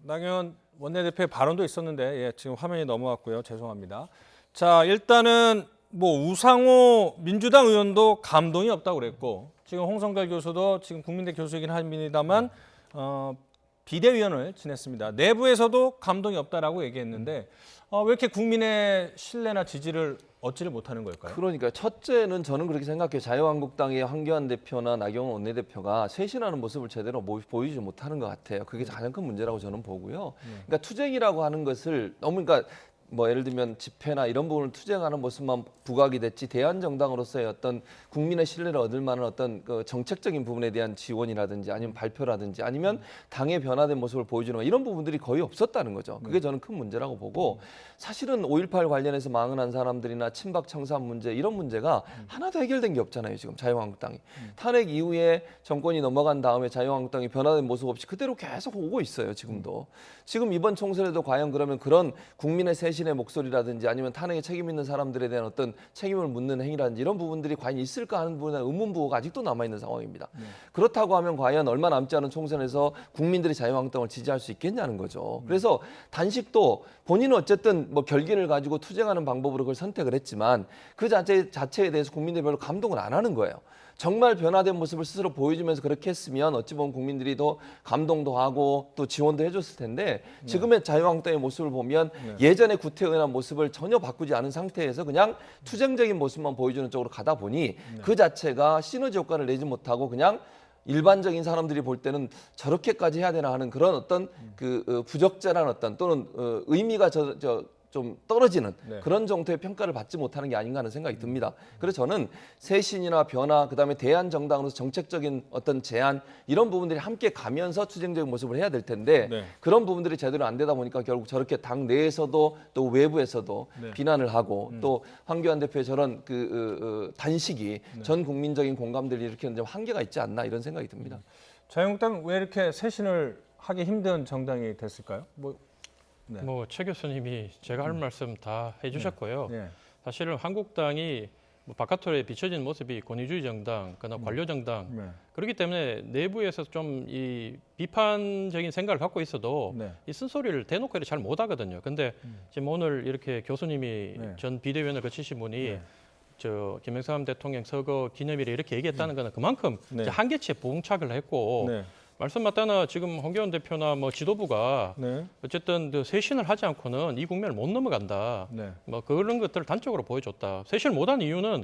A: 나경원 원내대표의 발언도 있었는데 예, 지금 화면이 넘어왔고요. 죄송합니다. 자, 일단은 뭐 우상호 민주당 의원도 감동이 없다고 그랬고 지금 홍성달 교수도 지금 국민대 교수이긴 합니다만 비대위원을 지냈습니다. 내부에서도 감동이 없다라고 얘기했는데 왜 이렇게 국민의 신뢰나 지지를 얻지를 못하는 걸까요?
B: 그러니까 첫째는 저는 그렇게 생각해요. 자유한국당의 황교안 대표나 나경원 원내대표가 쇄신하는 모습을 제대로 보이지 못하는 것 같아요. 그게 가장 큰 문제라고 저는 보고요. 그러니까 투쟁이라고 하는 것을 너무 그러니까 뭐 예를 들면 집회나 이런 부분을 투쟁하는 모습만 부각이 됐지 대한정당으로서의 어떤 국민의 신뢰를 얻을 만한 어떤 그 정책적인 부분에 대한 지원이라든지 아니면 발표라든지 아니면 당의 변화된 모습을 보여주는 거 이런 부분들이 거의 없었다는 거죠. 그게 저는 큰 문제라고 보고 사실은 5.18 관련해서 망언한 사람들이나 친박 청산 문제 이런 문제가 하나도 해결된 게 없잖아요. 지금 자유한국당이. 탄핵 이후에 정권이 넘어간 다음에 자유한국당이 변화된 모습 없이 그대로 계속 오고 있어요. 지금도. 지금 이번 총선에도 과연 그러면 그런 국민의 쇄신의 목소리라든지 아니면 탄핵에 책임 있는 사람들에 대한 어떤 책임을 묻는 행위라든지 이런 부분들이 과연 있을까 하는 부분에 의문부호가 아직도 남아있는 상황입니다. 그렇다고 하면 과연 얼마 남지 않은 총선에서 국민들이 자유한국당을 지지할 수 있겠냐는 거죠. 그래서 단식도 본인은 어쨌든 뭐 결기를 가지고 투쟁하는 방법으로 그걸 선택을 했지만 그 자체에 대해서 국민들이 별로 감동을 안 하는 거예요. 정말 변화된 모습을 스스로 보여주면서 그렇게 했으면 어찌 보면 국민들이 더 감동도 하고 또 지원도 해줬을 텐데 지금의 자유한국당의 모습을 보면 예전의 구태의연한 모습을 전혀 바꾸지 않은 상태에서 그냥 투쟁적인 모습만 보여주는 쪽으로 가다 보니 그 자체가 시너지 효과를 내지 못하고 그냥 일반적인 사람들이 볼 때는 저렇게까지 해야 되나 하는 그런 어떤 그 부적절한 어떤 또는 의미가 좀 떨어지는 그런 정도의 평가를 받지 못하는 게 아닌가 하는 생각이 듭니다. 그래서 저는 쇄신이나 변화, 그다음에 대한정당으로서 정책적인 어떤 제안 이런 부분들이 함께 가면서 투쟁적인 모습을 해야 될 텐데 그런 부분들이 제대로 안 되다 보니까 결국 저렇게 당 내에서도 또 외부에서도 비난을 하고 또 황교안 대표의 저런 단식이 전 국민적인 공감대를 일으키는 좀 한계가 있지 않나 이런 생각이 듭니다.
A: 자유한국당 왜 이렇게 쇄신을 하기 힘든 정당이 됐을까요?
E: 뭐 최 교수님이 제가 할 말씀 다 해주셨고요.
A: 네.
E: 사실은 한국당이 뭐 바깥으로 비춰진 모습이 권위주의 정당, 그러나 관료 정당 그렇기 때문에 내부에서 좀 이 비판적인 생각을 갖고 있어도 이 쓴소리를 대놓고 이렇게 잘 못하거든요. 근데 지금 오늘 이렇게 교수님이 전 비대위원을 거치신 분이 김영삼 대통령 서거 기념일에 이렇게 얘기했다는 것은 그만큼 이제 한계치에 봉착을 했고. 말씀 맞다나 지금 황교안 대표나 뭐 지도부가 어쨌든 그 쇄신을 하지 않고는 이 국면을 못 넘어간다. 뭐 그런 것들을 단적으로 보여줬다. 쇄신을 못한 이유는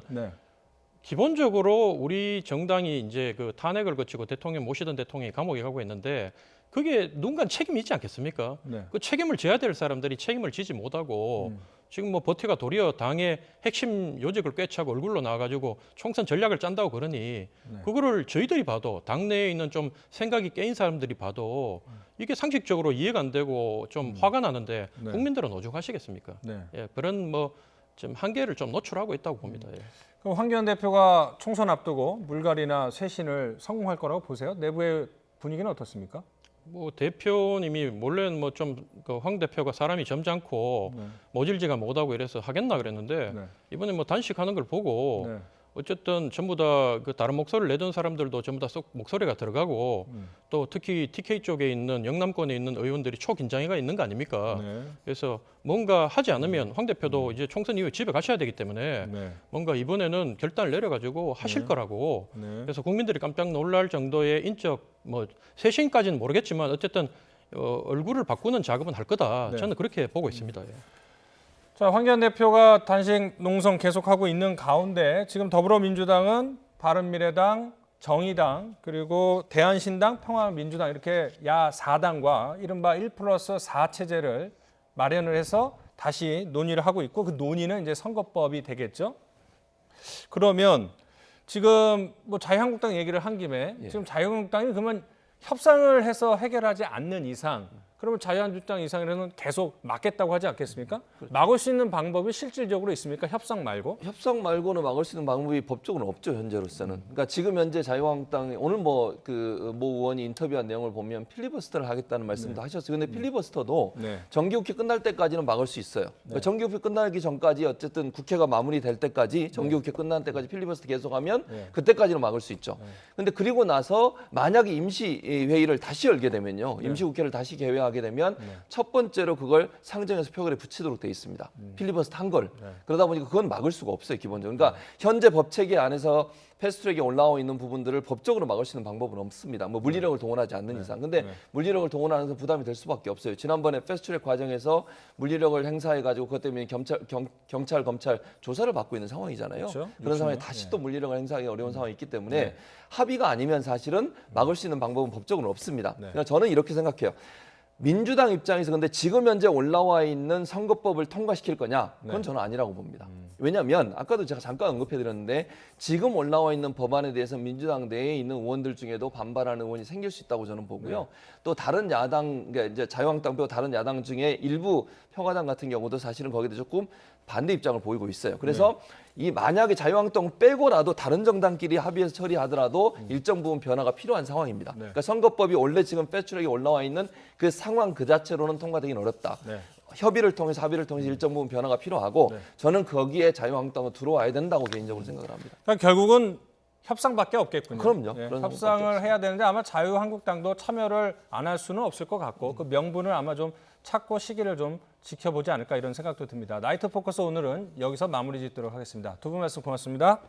E: 기본적으로 우리 정당이 이제 그 탄핵을 거치고 대통령 모시던 대통령이 감옥에 가고 있는데 그게 누군가 책임이 있지 않겠습니까? 그 책임을 져야 될 사람들이 책임을 지지 못하고 지금 뭐 버티가 도리어 당의 핵심 요직을 꿰차고 얼굴로 나와가지고 총선 전략을 짠다고 그러니 그거를 저희들이 봐도 당내에 있는 좀 생각이 깨인 사람들이 봐도 이게 상식적으로 이해가 안 되고 좀 화가 나는데 국민들은 오죽하시겠습니까? 예, 그런 뭐 좀 한계를 좀 노출하고 있다고 봅니다. 예.
A: 그럼 황교안 대표가 총선 앞두고 물갈이나 쇄신을 성공할 거라고 보세요? 내부의 분위기는 어떻습니까?
E: 뭐 대표님이 원래는 뭐 좀 그 황 대표가 사람이 점잖고 모질지가 못하고 이래서 하겠나 그랬는데
A: 네.
E: 이번에 뭐 단식하는 걸 보고
A: 네.
E: 어쨌든 전부 다 그 다른 목소리를 내던 사람들도 전부 다 쏙 목소리가 들어가고 또 특히 TK 쪽에 있는 영남권에 있는 의원들이 초긴장이가 있는 거 아닙니까?
A: 네.
E: 그래서 뭔가 하지 않으면 황 대표도 이제 총선 이후에 집에 가셔야 되기 때문에
A: 네.
E: 뭔가 이번에는 결단을 내려가지고 하실 거라고.
A: 네.
E: 그래서 국민들이 깜짝 놀랄 정도의 인적 뭐 쇄신까지는 모르겠지만 어쨌든 얼굴을 바꾸는 작업은 할 거다.
A: 네.
E: 저는 그렇게 보고 있습니다. 예.
A: 자, 황교안 대표가 단식 농성 계속하고 있는 가운데 지금 더불어민주당은 바른미래당, 정의당, 그리고 대한신당, 평화민주당 이렇게 야 4당과 이른바 1+4 체제를 마련을 해서 다시 논의를 하고 있고 그 논의는 이제 선거법이 되겠죠. 그러면 지금 뭐 자유한국당 얘기를 한 김에 지금 자유한국당이 그러면 협상을 해서 해결하지 않는 이상 그러면 자유한국당 이상에는 계속 막겠다고 하지 않겠습니까?
B: 그렇죠.
A: 막을 수 있는 방법이 실질적으로 있습니까? 협상 말고?
B: 협상 말고는 막을 수 있는 방법이 법적으로는 없죠, 현재로서는. 그러니까 지금 현재 자유한국당이 오늘 뭐 그 모 의원이 인터뷰한 내용을 보면 필리버스터를 하겠다는 말씀도 하셨어요. 근데 필리버스터도
A: 네.
B: 정기국회 끝날 때까지는 막을 수 있어요. 그러니까 정기국회 끝나기 전까지 어쨌든 국회가 마무리될 때까지 정기국회 끝날 때까지 필리버스터 계속하면 그때까지는 막을 수 있죠. 근데 그리고 나서 만약에 임시 회의를 다시 열게 되면요. 임시국회를 다시 개회하게 되면 첫 번째로 그걸 상정해서 표결에 붙이도록 돼 있습니다. 필리버스터 한 걸. 그러다 보니까 그건 막을 수가 없어요, 기본적으로. 그러니까 현재 법 체계 안에서 패스트트랙에 올라와 있는 부분들을 법적으로 막을 수 있는 방법은 없습니다. 뭐 물리력을 동원하지 않는 이상. 근데 물리력을 동원하면서 부담이 될 수밖에 없어요. 지난번에 패스트트랙 과정에서 물리력을 행사해 가지고 그것 때문에 경찰, 검찰 조사를 받고 있는 상황이잖아요.
A: 그렇죠.
B: 그런 상황에
A: 그렇죠.
B: 다시 또 물리력을 행사하기 어려운 상황이 있기 때문에 합의가 아니면 사실은 막을 수 있는 방법은 법적으로는 없습니다. 그러니까 저는 이렇게 생각해요. 민주당 입장에서 근데 지금 현재 올라와 있는 선거법을 통과시킬 거냐? 그건 저는 아니라고 봅니다. 왜냐하면 아까도 제가 잠깐 언급해드렸는데 지금 올라와 있는 법안에 대해서 민주당 내에 있는 의원들 중에도 반발하는 의원이 생길 수 있다고 저는 보고요. 또 다른 야당, 그러니까 이제 자유한국당 빼고 다른 야당 중에 일부 평화당 같은 경우도 사실은 거기에 대해 조금 반대 입장을 보이고 있어요. 그래서 이 만약에 자유한국당 빼고라도 다른 정당끼리 합의해서 처리하더라도 일정 부분 변화가 필요한 상황입니다. 그러니까 선거법이 원래 지금 패스트트랙에 올라와 있는 그 상황 그 자체로는 통과되기는 어렵다. 협의를 통해서 합의를 통해서 일정 부분 변화가 필요하고 저는 거기에 자유한국당은 들어와야 된다고 개인적으로 생각을 합니다.
A: 그러니까 결국은 협상밖에 없겠군요.
B: 그럼요.
A: 예,
B: 그런
A: 협상을
B: 방법밖에
A: 해야 되는데 아마 자유한국당도 참여를 안 할 수는 없을 것 같고 그 명분을 아마 좀 찾고 시기를 좀 지켜보지 않을까 이런 생각도 듭니다. 나이트 포커스 오늘은 여기서 마무리 짓도록 하겠습니다. 두 분 말씀 고맙습니다.